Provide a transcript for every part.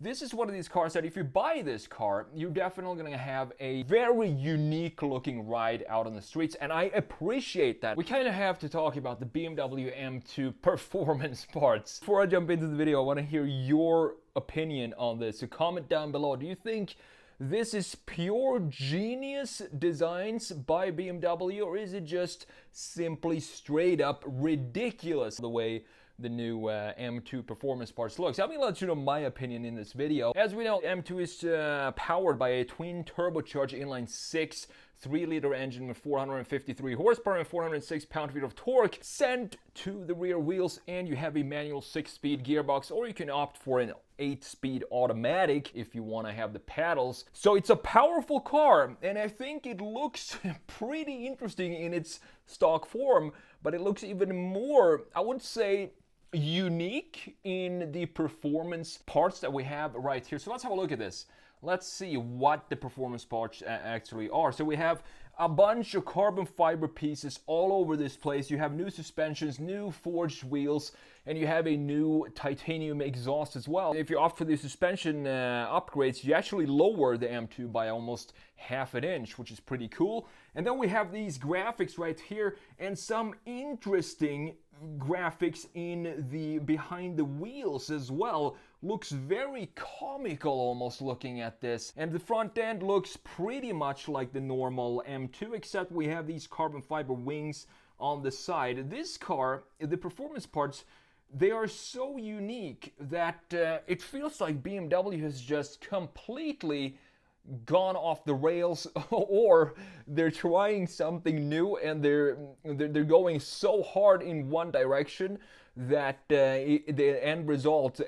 This is one of these cars that if you buy this car, you're definitely going to have a very unique looking ride out on the streets, and I appreciate that. We kind of have to talk about the BMW M2 performance parts. Before I jump into the video, I want to hear your opinion on this, so comment down below. Do you think this is pure genius designs by BMW, or is it just simply straight up ridiculous the way the new M2 performance parts looks? I'm gonna let you know my opinion in this video. As we know, M2 is powered by a twin turbocharged inline 6 3-liter engine with 453 horsepower and 406 pound-feet of torque sent to the rear wheels, and you have a manual 6-speed gearbox, or you can opt for an 8-speed automatic if you want to have the paddles. So it's a powerful car, and I think it looks pretty interesting in its stock form, but it looks even more, I would say, unique in the performance parts that we have right here. So let's have a look at this. Let's see what the performance parts actually are. So we have a bunch of carbon fiber pieces all over this place. You have new suspensions, new forged wheels, and you have a new titanium exhaust as well. If you opt for the suspension upgrades, you actually lower the M2 by almost half an inch, which is pretty cool. And then we have these graphics right here and some interesting graphics in the behind the wheels as well. Looks very comical almost looking at this. And the front end looks pretty much like the normal M2, except we have these carbon fiber wings on the side. This car, the performance parts, they are so unique that it feels like BMW has just completely gone off the rails, or they're trying something new and they're going so hard in one direction that the end result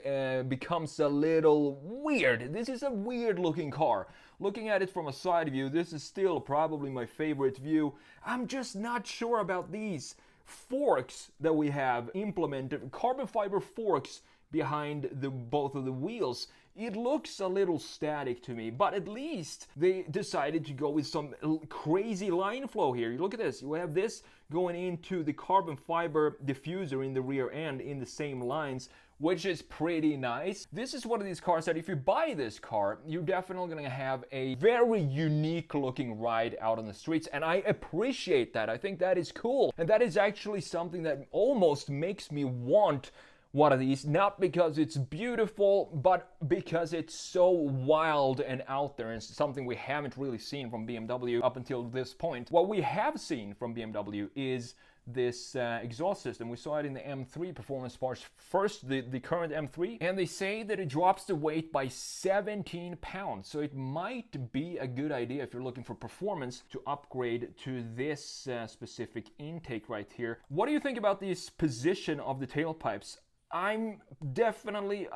becomes a little weird. This is a weird looking car. Looking at it from a side view, this is still probably my favorite view. I'm just not sure about these forks that we have implemented, carbon fiber forks behind both of the wheels. It looks a little static to me, but at least they decided to go with some crazy line flow here. You look at this, you have this going into the carbon fiber diffuser in the rear end in the same lines, which is pretty nice. This is one of these cars that if you buy this car, you're definitely going to have a very unique looking ride out on the streets, and I appreciate that. I think that is cool, and that is actually something that almost makes me want one of these, not because it's beautiful, but because it's so wild and out there, and it's something we haven't really seen from BMW up until this point. What we have seen from BMW is this exhaust system. We saw it in the M3 performance parts first, the current M3, and they say that it drops the weight by 17 pounds. So it might be a good idea if you're looking for performance to upgrade to this specific intake right here. What do you think about this position of the tailpipes? I definitely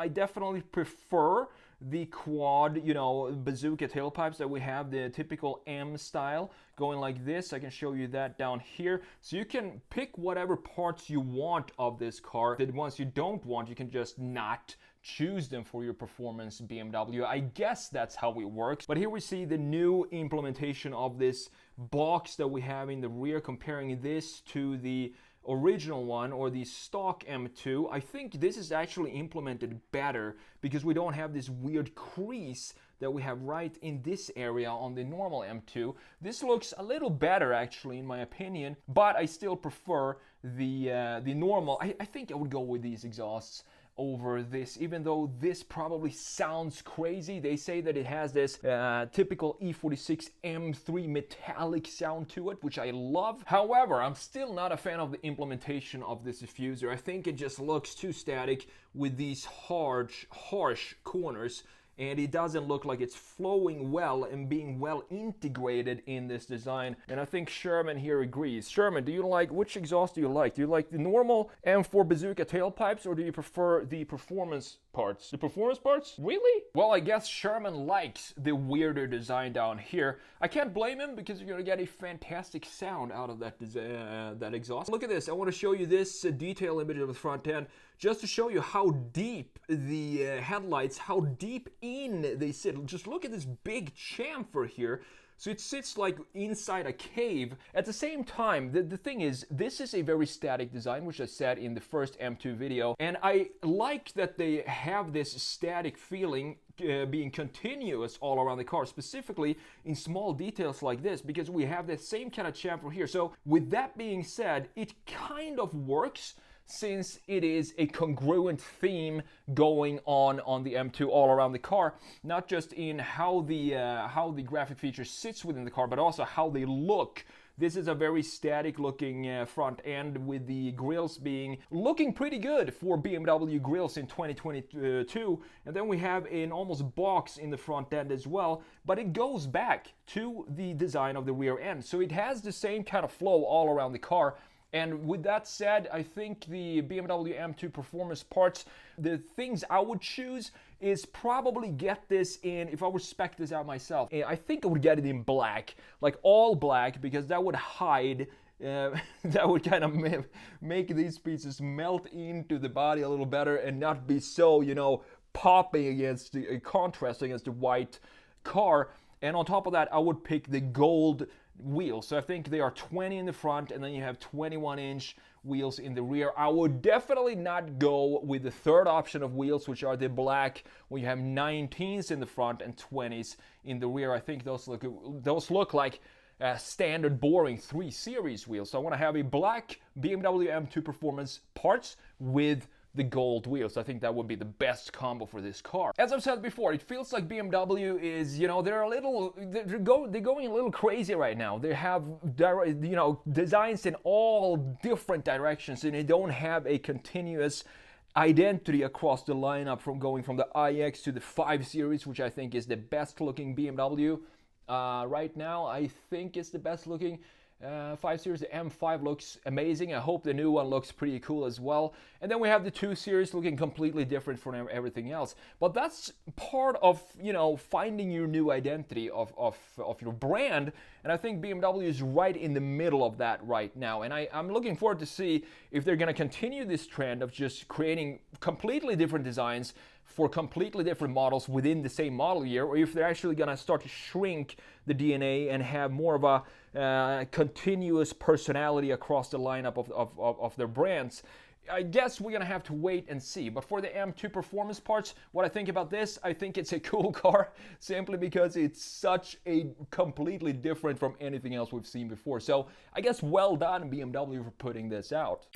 prefer the quad, bazooka tailpipes that we have, the typical M style, going like this. I can show you that down here. So you can pick whatever parts you want of this car. The ones you don't want, you can just not choose them for your performance BMW. I guess that's how it works. But here we see the new implementation of this box that we have in the rear, comparing this to the original one, or the stock M2. I think this is actually implemented better because we don't have this weird crease that we have right in this area on the normal M2. This looks a little better actually in my opinion, but I still prefer the normal. I think I would go with these exhausts over this, even though this probably sounds crazy. They say that it has this typical E46 M3 metallic sound to it, which I love. However, I'm still not a fan of the implementation of this diffuser. I think it just looks too static with these harsh corners, and it doesn't look like it's flowing well and being well integrated in this design. And I think Sherman here agrees. Sherman, which exhaust do you like? Do you like the normal M4 bazooka tailpipes, or do you prefer the performance parts? The performance parts? Really? Well, I guess Sherman likes the weirder design down here. I can't blame him, because you're gonna get a fantastic sound out of that exhaust. Look at this. I want to show you this detail image of the front end, just to show you how deep the headlights, how deep in they sit. Just look at this big chamfer here. So it sits like inside a cave. At the same time, the thing is, this is a very static design, which I said in the first M2 video. And I like that they have this static feeling being continuous all around the car, specifically in small details like this, because we have the same kind of chamfer here. So with that being said, it kind of works, since it is a congruent theme going on the M2 all around the car, not just in how the graphic feature sits within the car, but also how they look. This is a very static looking front end, with the grills looking pretty good for BMW grills in 2022. And then we have an almost box in the front end as well, but it goes back to the design of the rear end. So it has the same kind of flow all around the car. And with that said, I think the BMW M2 performance parts, the things I would choose is probably get this in, if I would spec this out myself, I think I would get it in black, like all black, because that would hide, that would kind of make these pieces melt into the body a little better and not be so, you know, popping against the contrast against the white car. And on top of that, I would pick the gold wheels. So I think they are 20 in the front, and then you have 21-inch wheels in the rear. I would definitely not go with the third option of wheels, which are the black, where you have 19s in the front and 20s in the rear. I think those look like standard boring 3 Series wheels. So I want to have a black BMW M2 Performance parts with the gold wheels. I think that would be the best combo for this car. As I've said before, it feels like BMW is, you know, they're going a little crazy right now. They have, you know, designs in all different directions, and they don't have a continuous identity across the lineup, from going from the iX to the 5 Series, which I think is the best looking BMW right now. I think it's the best looking 5 Series. The M5 looks amazing. I hope the new one looks pretty cool as well. And then we have the 2 Series looking completely different from everything else. But that's part of, you know, finding your new identity of your brand. And I think BMW is right in the middle of that right now. And I'm looking forward to see if they're going to continue this trend of just creating completely different designs for completely different models within the same model year, or if they're actually going to start to shrink the DNA and have more of a continuous personality across the lineup of their brands. I guess we're going to have to wait and see. But for the M2 performance parts, what I think about this, I think it's a cool car, simply because it's such a completely different from anything else we've seen before. So I guess well done BMW for putting this out.